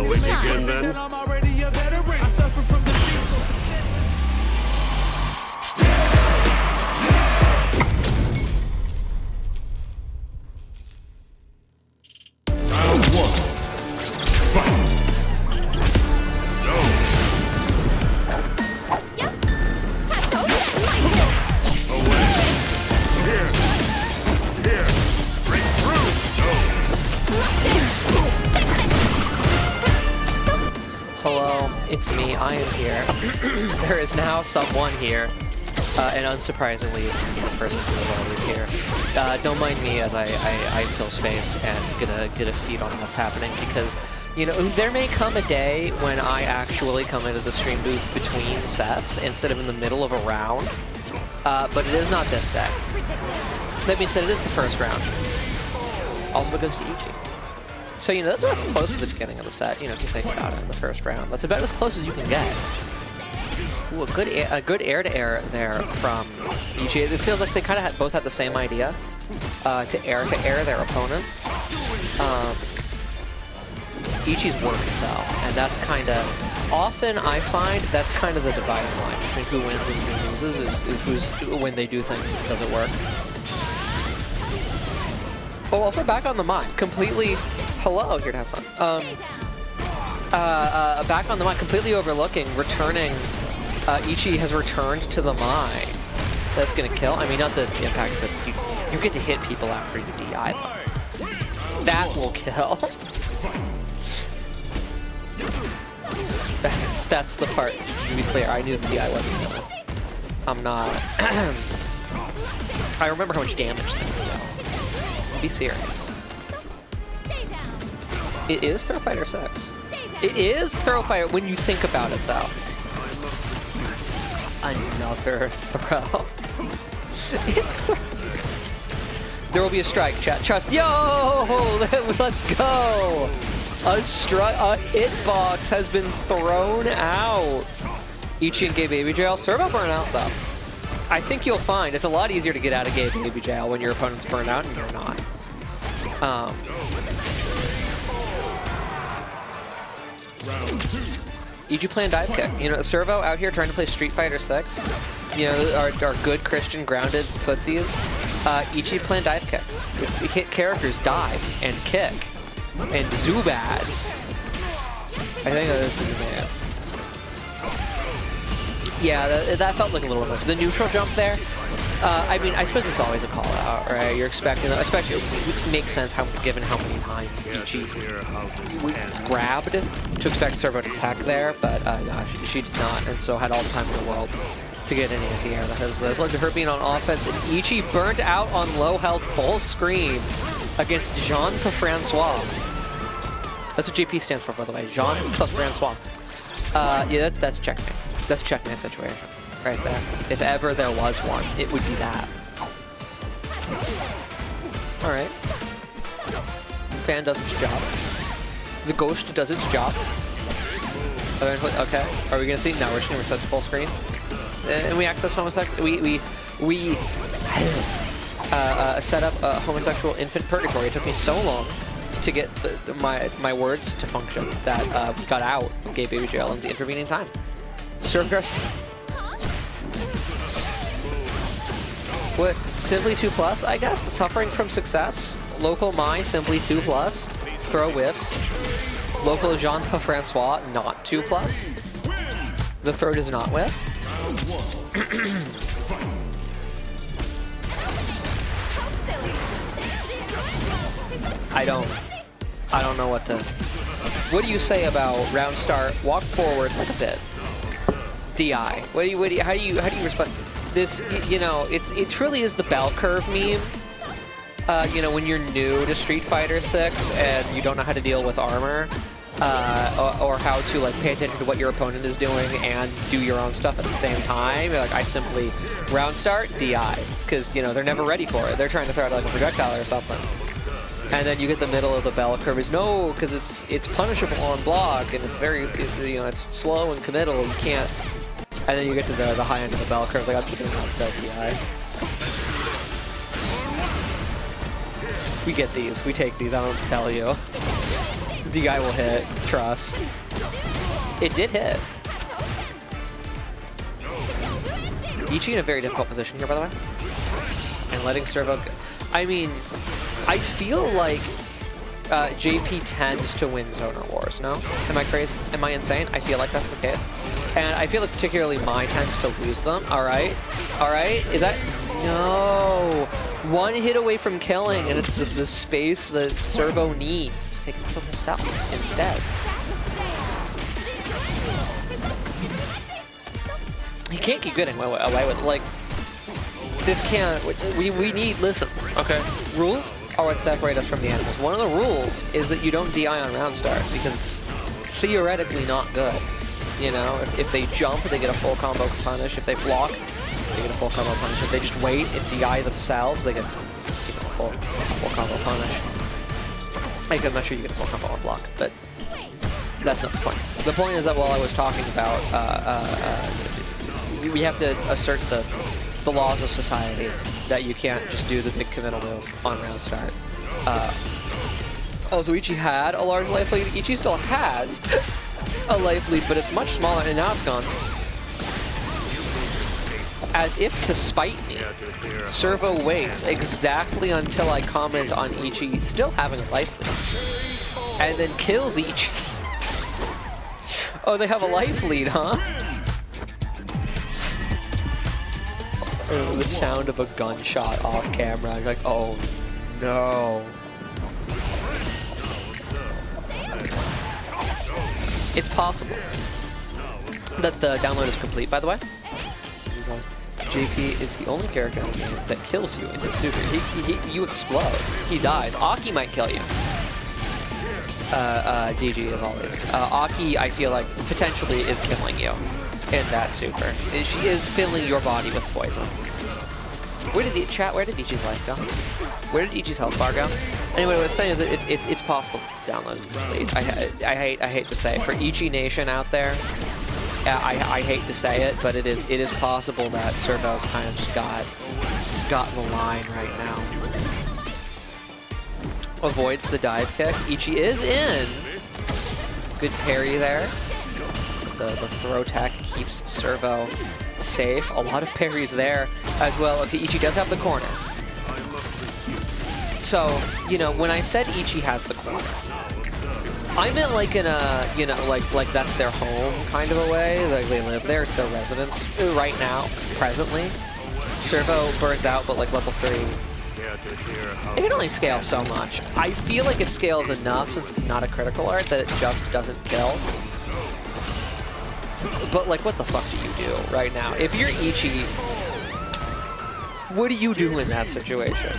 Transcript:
we begin then? I'm already a veteran. I suffer from the streets, so success. Round one. Fight. Go. Away. Here. Here. Break through. Go. Hello, it's me, I am here. There is now someone here, and unsurprisingly, the person who is always here. Don't mind me as I fill space and get a feed on what's happening, because, you know, there may come a day when I actually come into the stream booth between sets instead of in the middle of a round, but it is not this day. That being said, it is the first round. Also goes to Ichi. So, you know, that's close to the beginning of the set, you know, if you think about it in the first round. That's about as close as you can get. Ooh, a good air-to-air there from Ichi. It feels like they kind of both had the same idea, to air their opponent. Ichi's working, though, and that's kind of... Often, I find, that's kind of the dividing line between who wins and who loses, is when they do things, it doesn't work. Oh, also back on the mic, completely... Hello, here to have fun. Back on the mic, completely overlooking, returning. Ichi has returned to the mine. That's gonna kill. I mean, not the impact, but you get to hit people after you DI. That will kill. That's the part. To be clear, I knew the DI wasn't gonna. I'm not. I remember how much damage things do. Be serious. It is Throw Fighter 6. It is Throw Fighter when you think about it, though. Another throw. It's there will be a strike, chat. Trust. Yo! Let's go! A hitbox has been thrown out. Ichi in gay baby jail. Servo burnout, though. I think you'll find it's a lot easier to get out of gay baby jail when your opponent's burned out and you're not. Ichi playing dive kick. You know, Servo out here trying to play Street Fighter 6. You know, our good Christian grounded footsies. Ichi playing dive kick. Hit characters dive and kick. And Zubaz. I think this is it. Yeah, that felt like a little much. The neutral jump there. I mean, I suppose it's always a call out, right? You're expecting, especially, it makes sense given how many times Ichi grabbed to expect Servo to attack there, but no, she did not, and so had all the time in the world to get any anti-air. That has led to her being on offense, and Ichi burnt out on low health full screen against Jean-Francois. That's what JP stands for, by the way, Jean-Francois. Yeah, that's checkmate. That's a checkmate situation. Right there. If ever there was one, it would be that. Alright. Fan does its job. The ghost does its job. Okay. Are we gonna see? No, we're just gonna reset the full screen. And we access homosexual. We set up a homosexual infant purgatory. It took me so long to get my words to function that we got out of gay baby jail in the intervening time. Serve Garcia. What? Simply 2+, I guess? Suffering from success? Local Mai, simply 2+. Throw whiffs. Local Jean-Francois, not 2+. The throw does not whiff. I don't know what to... What do you say about round start, walk forward like a bit? DI. How do you respond? This, you know, it truly is the bell curve meme. You know, when you're new to Street Fighter 6 and you don't know how to deal with armor, or how to like pay attention to what your opponent is doing and do your own stuff at the same time. Like I simply round start DI because you know they're never ready for it. They're trying to throw out like a projectile or something, and then you get the middle of the bell curve is no because it's punishable on block and it's very you know it's slow and committal. You can't. And then you get to the high end of the bell curve, like I'm keeping that start DI. We get these, we take these, I don't tell you. DI will hit. Trust. It did hit. Ichi in a very difficult position here, by the way. And letting Servo go. I mean, I feel like JP tends to win Zoner Wars, no? Am I crazy? Am I insane? I feel like that's the case. And I feel like particularly Mai tends to lose them, alright? Alright? Is that... No! One hit away from killing, and it's this space that Servo needs to take control himself instead. He can't keep getting away with it. Like, this can't... We need... Listen, okay? Rules are what separate us from the animals. One of the rules is that you don't DI on round start because it's theoretically not good. You know, if they jump, they get a full combo punish. If they block, they get a full combo punish. If they just wait and DI themselves, they get a full combo punish. I'm not sure you get a full combo on block, but that's not the point. The point is that while I was talking about, we have to assert the laws of society that you can't just do the big committal move on round start. Also, Ichi had a large life lead. Ichi still has a life lead, but it's much smaller, and now it's gone. As if to spite me, Servo waits exactly until I comment on Ichi still having a life lead, and then kills Ichi. Oh, they have a life lead, huh? The sound of a gunshot off camera. You're like, oh no. It's possible that the download is complete, by the way. JP is the only character in the game that kills you in his super. You explode. He dies. Aki might kill you. DG as always. Aki, I feel like, potentially is killing you in that super. She is filling your body with poison. Where did Ichi's life go? Where did Ichi's health bar go? Anyway, what I was saying is that it's possible to download this complete. I hate to say it. For Ichi Nation out there, I hate to say it, but it is possible that Servo's kind of just got in the line right now. Avoids the dive kick. Ichi is in. Good parry there. The throw tech keeps Servo safe. A lot of parries there as well. Okay, Ichi does have the corner. So, you know, when I said Ichi has the corner, I meant like in a, you know, like that's their home kind of a way. Like they live there, it's their residence right now, presently. Servo burns out, but like level 3. It can only scale so much. I feel like it scales enough since it's not a critical art that it just doesn't kill. But like, what the fuck do you do right now? If you're Ichi, what do you do in that situation?